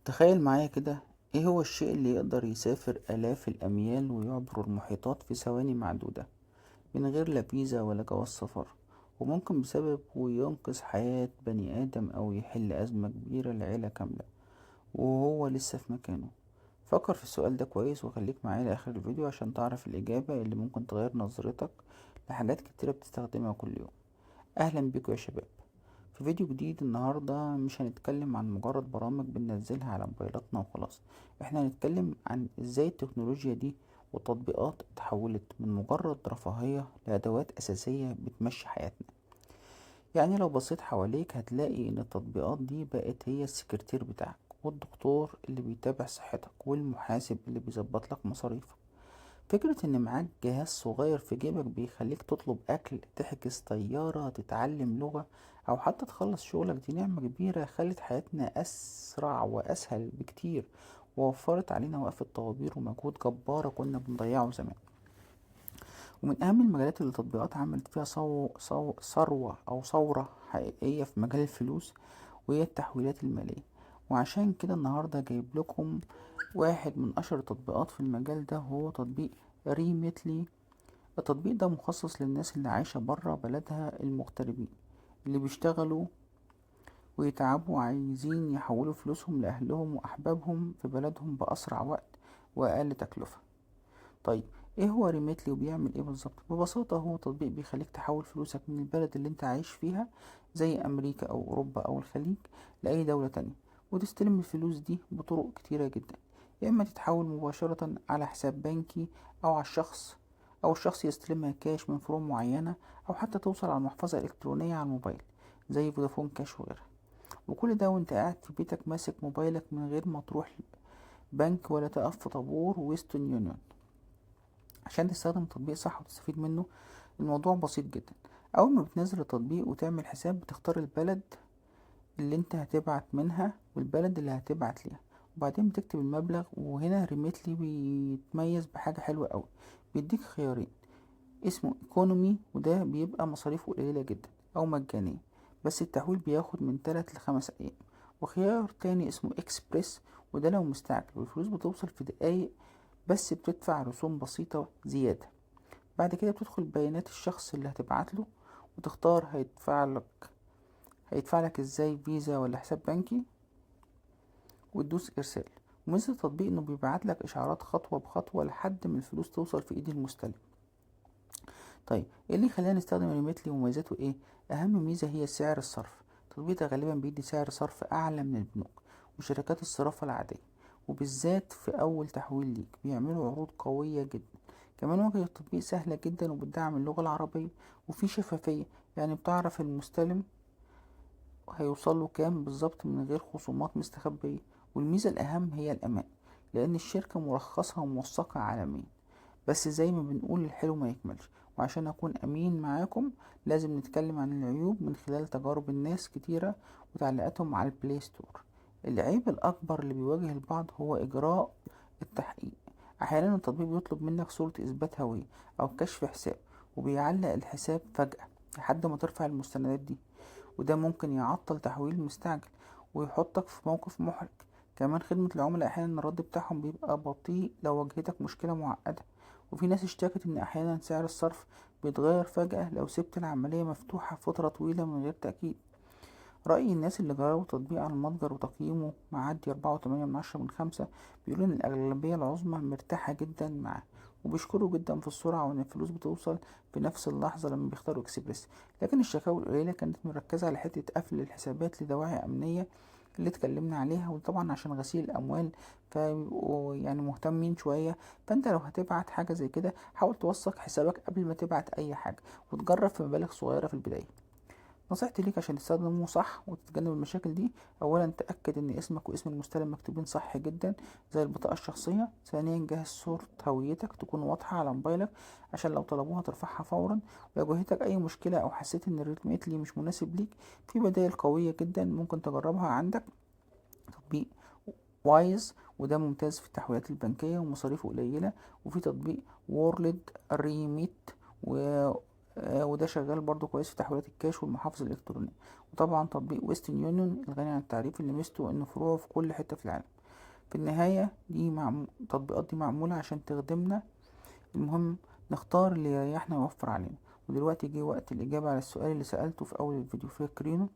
تخيل معايا كده، ايه هو الشيء اللي يقدر يسافر آلاف الأميال ويعبر المحيطات في ثواني معدودة من غير لا فيزا ولا جواز سفر، وممكن بسببه ينقذ حياة بني آدم أو يحل أزمة كبيرة لعيلة كاملة وهو لسه في مكانه؟ فكر في السؤال ده كويس وخليك معايا لآخر الفيديو عشان تعرف الإجابة اللي ممكن تغير نظرتك لحاجات كتيرة بتستخدمها كل يوم. أهلا بيكم يا شباب في فيديو جديد. النهاردة مش هنتكلم عن مجرد برامج بننزلها على موبايلاتنا وخلاص، احنا هنتكلم عن ازاي التكنولوجيا دي وتطبيقات اتحولت من مجرد رفاهية لأدوات أساسية بتمشي حياتنا. يعني لو بصيت حواليك هتلاقي ان التطبيقات دي بقت هي السكرتير بتاعك، والدكتور اللي بيتابع صحتك، والمحاسب اللي بيظبط لك مصاريفك. فكرة ان معاك جهاز صغير في جيبك بيخليك تطلب اكل، تحجز طيارة، تتعلم لغة، او حتى تخلص شغلك، دي نعمة كبيرة خلت حياتنا اسرع واسهل بكتير، ووفرت علينا وقفة طوابير ومجهود جبارة كنا بنضيعه زمان. ومن اهم المجالات اللي التطبيقات عملت فيها ثروة او ثورة حقيقية في مجال الفلوس وهي التحويلات المالية. وعشان كده النهاردة جايب لكم واحد من اشهر التطبيقات في المجال ده، هو تطبيق ريميتلي. التطبيق ده مخصص للناس اللي عايشة برا بلدها، المغتربين اللي بيشتغلوا ويتعبوا عايزين يحولوا فلوسهم لأهلهم وأحبابهم في بلدهم بأسرع وقت وأقل تكلفة. طيب، ايه هو ريميتلي وبيعمل ايه بالظبط؟ ببساطة هو تطبيق بيخليك تحول فلوسك من البلد اللي انت عايش فيها، زي امريكا او اوروبا او الخليج، لاي دولة تانية، وتستلم الفلوس دي بطرق كتيرة جدا. يا اما تتحول مباشرة على حساب بنكي، او على الشخص، او الشخص يستلمها كاش من فروع معينة، او حتى توصل على محفظة الكترونية على الموبايل زي فودافون كاش وغيرها. وكل ده وانت قاعد في بيتك ماسك موبايلك من غير ما تروح بنك ولا تقف في طابور ويسترن يونيون. عشان تستخدم التطبيق صح وتستفيد منه، الموضوع بسيط جدا. اول ما بتنزل التطبيق وتعمل حساب، بتختار البلد اللي انت هتبعت منها والبلد اللي هتبعت ليها، وبعدين بتكتب المبلغ. وهنا ريميتلي بيتميز بحاجة حلوة قوي، بيديك خيارين: اسمه ايكونومي وده بيبقى مصاريفه قليلة جدا، او مجانية بس التحويل بياخد من 3 ل5 ايام، وخيار تاني اسمه اكسبريس وده لو مستعجل والفلوس بتوصل في دقايق بس بتدفع رسوم بسيطة زيادة. بعد كده بتدخل بيانات الشخص اللي هتبعت له وتختار هيدفع لك ازاي، فيزا ولا حساب بنكي، وتدوس ارسال. وميزة التطبيق انه بيبعت لك اشعارات خطوة بخطوة لحد ما الفلوس توصل في ايد المستلم. طيب، ايه اللي خلانا نستخدم ريميتلي ومميزاته ايه؟ اهم ميزة هي سعر الصرف. التطبيق ده غالبا بيدي سعر صرف اعلى من البنوك وشركات الصرافة العادية، وبالذات في اول تحويل ليك بيعملوا عروض قوية جدا. كمان واجهة التطبيق سهلة جدا وبتدعم اللغة العربية، وفي شفافية، يعني بتعرف المستلم هيوصله كام بالظبط من غير خصومات مستخبية. والميزة الأهم هي الأمان، لأن الشركة مرخصة وموثقة عالميا. بس زي ما بنقول الحلو ما يكملش، وعشان أكون أمين معاكم لازم نتكلم عن العيوب من خلال تجارب الناس كتيرة وتعليقاتهم على البلاي ستور. العيب الأكبر اللي بيواجه البعض هو إجراء التحقيق. أحيانا التطبيق بيطلب منك صورة إثبات هوية أو كشف حساب، وبيعلق الحساب فجأة لحد ما ترفع المستندات دي، وده ممكن يعطل تحويل مستعجل ويحطك في موقف محرج. كمان خدمة العملاء أحيانا الرد بتاعهم بيبقى بطيء لو واجهتك مشكلة معقدة، وفي ناس اشتكت إن أحيانا سعر الصرف بيتغير فجأة لو سبت العملية مفتوحة فترة طويلة من غير تأكيد. رأي الناس اللي جربوا التطبيق على المتجر وتقييمه معدي 4.8/5 بيقولوا إن الأغلبية العظمى مرتاحة جدا معاه، وبيشكروا جدا في السرعة وإن الفلوس بتوصل في نفس اللحظة لما بيختاروا اكسبريس. لكن الشكاوى القليلة كانت مركزة على حتة قفل الحسابات لدواعي أمنية اللي اتكلمنا عليها، وطبعا عشان غسيل الأموال فبيبقوا يعني مهتمين شوية. فانت لو هتبعت حاجة زي كده حاول توثق حسابك قبل ما تبعت أي حاجة، وتجرب في مبالغ صغيرة في البداية. نصيحتي ليك عشان تستخدمه صح وتتجنب المشاكل دي: اولا تأكد ان اسمك واسم المستلم مكتوبين صح جدا زي البطاقة الشخصية. ثانيا جهز صورة هويتك تكون واضحة على موبايلك عشان لو طلبوها ترفعها فورا. ولو واجهتك اي مشكلة او حسيت ان الريتميتلي مش مناسب ليك، في بدائل قوية جدا ممكن تجربها. عندك تطبيق وايز وده ممتاز في التحويلات البنكية ومصاريفه قليلة، وفي تطبيق وورلد ريميت وده شغال برضو كويس في تحويلات الكاش والمحافظ الإلكترونية. وطبعا تطبيق ويسترن يونيون الغني عن التعريف اللي ميزته إن فروعه في كل حتة في العالم. في النهاية التطبيقات دي معمولة عشان تخدمنا، المهم نختار اللي يريحنا ويوفر علينا. ودلوقتي جه وقت الإجابة على السؤال اللي سألته في أول الفيديو، فاكرينه؟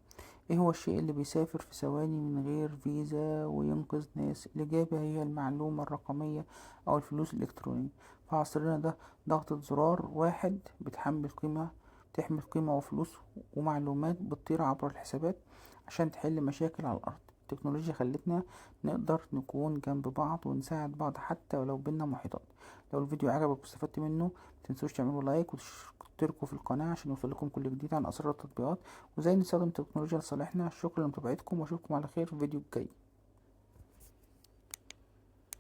ايه هو الشيء اللي بيسافر في ثواني من غير فيزا وينقذ ناس؟ الإجابة هي المعلومة الرقمية أو الفلوس الإلكترونية. في عصرنا ده ضغطة زرار واحد بتحمل قيمة وفلوس ومعلومات بتطير عبر الحسابات عشان تحل مشاكل على الأرض. التكنولوجيا خلتنا نقدر نكون جنب بعض ونساعد بعض حتى ولو بينا محيطات. لو الفيديو عجبك واستفدت منه متنسوش تعملوا لايك وتشتركوا في القناة عشان يوصلكم كل جديد عن أسرار التطبيقات وازاي نستخدم التكنولوجيا لصالحنا. شكرا لمتابعتكم واشوفكم على خير في الفيديو الجاي.